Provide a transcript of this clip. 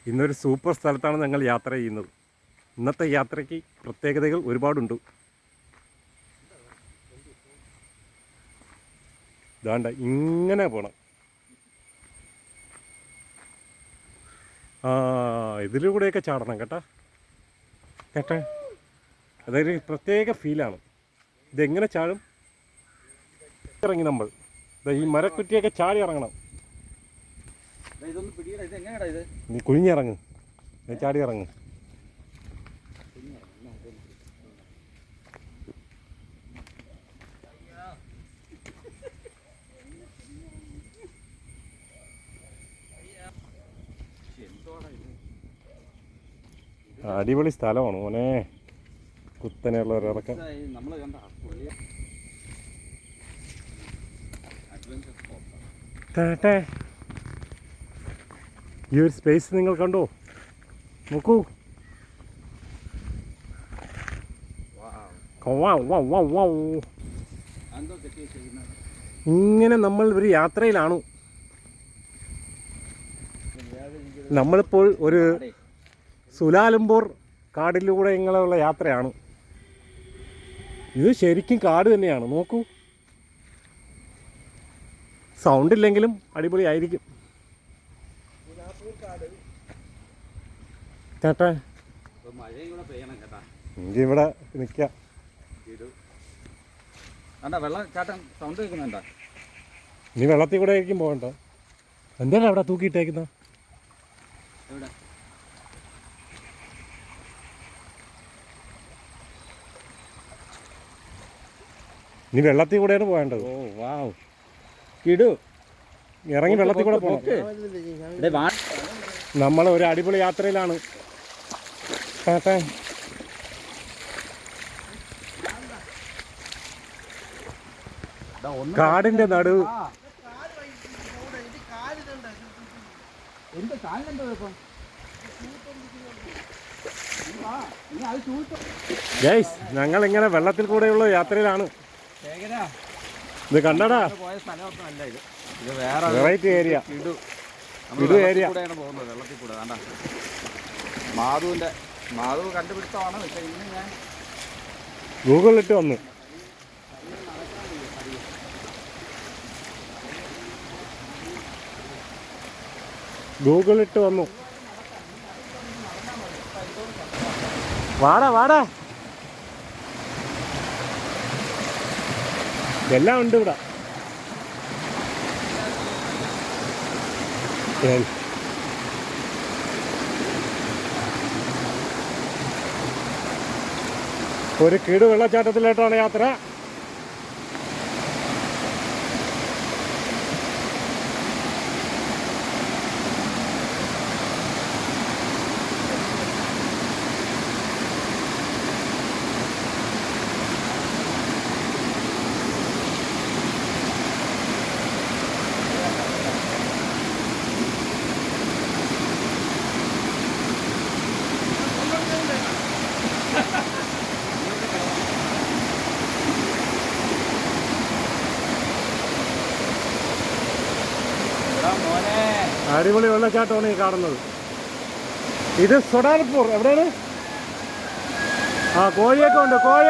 ഇന്നൊരു സൂപ്പർ സ്ഥലത്താണ് ഞങ്ങൾ യാത്ര ചെയ്യുന്നത്. ഇന്നത്തെ യാത്രയ്ക്ക് പ്രത്യേകതകൾ ഒരുപാടുണ്ട്. ഇതാണ്ട ഇങ്ങനെ പോണം. ഇതിലൂടെയൊക്കെ ചാടണം കേട്ടാ. അതൊരു പ്രത്യേക ഫീലാണ്. ഇതെങ്ങനെ ചാടും? ഇറങ്ങി നമ്മൾ ഈ മരക്കുറ്റിയൊക്കെ ചാടി ഇറങ്ങണം. നീ കുഴിഞ്ഞിറങ്ങ്, നീ ചാടി ഇറങ്ങ്. അടിപൊളി സ്ഥലമാണ് മോനെ, കുത്തനെയുള്ള ഒരു ഇറക്കം. ഈ ഒരു സ്പേസ് നിങ്ങൾ കണ്ടോ? നോക്കൂ. ഇങ്ങനെ നമ്മൾ ഒരു യാത്രയിലാണ്. നമ്മളിപ്പോൾ ഒരു സുലാലംപൂർ കാടിലൂടെ ഇങ്ങനെയുള്ള യാത്രയാണ്. ഇത് ശരിക്കും കാട് തന്നെയാണ്. നോക്കൂ, സൗണ്ട് ഇല്ലെങ്കിലും അടിപൊളിയായിരിക്കും. ചേട്ടാ എനിക്ക് ഇവിടെ നിൽക്കാം. നീ വെള്ളത്തിൽ കൂടെ ആയിരിക്കും പോകണ്ട. എന്താണ് അവിടെ തൂക്കിയിട്ടേക്കുന്ന? നീ വെള്ളത്തിൽ കൂടെയാണ് പോകേണ്ടത്. ഓ വാവ്, കിടു. ഇറങ്ങി വെള്ളത്തിൽ കൂടെ പോകണം. നമ്മൾ ഒരു അടിപൊളി യാത്രയിലാണ്. കാടിന്റെ നടുവ്. ഞങ്ങൾ ഇങ്ങനെ വെള്ളത്തിൽ കൂടെയുള്ള യാത്രയിലാണ്. ഇത് കണ്ടടാ, വെറൈറ്റി ഏരിയ. മാധു കണ്ടുപിടുത്തമാണ്. പക്ഷെ ഇന്ന് ഞാൻ ഗൂഗിളിലിട്ട് വന്നു. വാടാ വാടാ, എല്ലാം ഉണ്ട് ഇവിടെ. ഒരു കിടു വെള്ളച്ചാട്ടത്തിലോട്ടാണ് യാത്ര. അടിപൊളി വെള്ളച്ചാട്ടമാണ് ഈ കാണുന്നത്. ഇത് സുലാൽപൂർ. എവിടെയാണ്? കോഴിയൊക്കെ ഉണ്ട്. കോഴി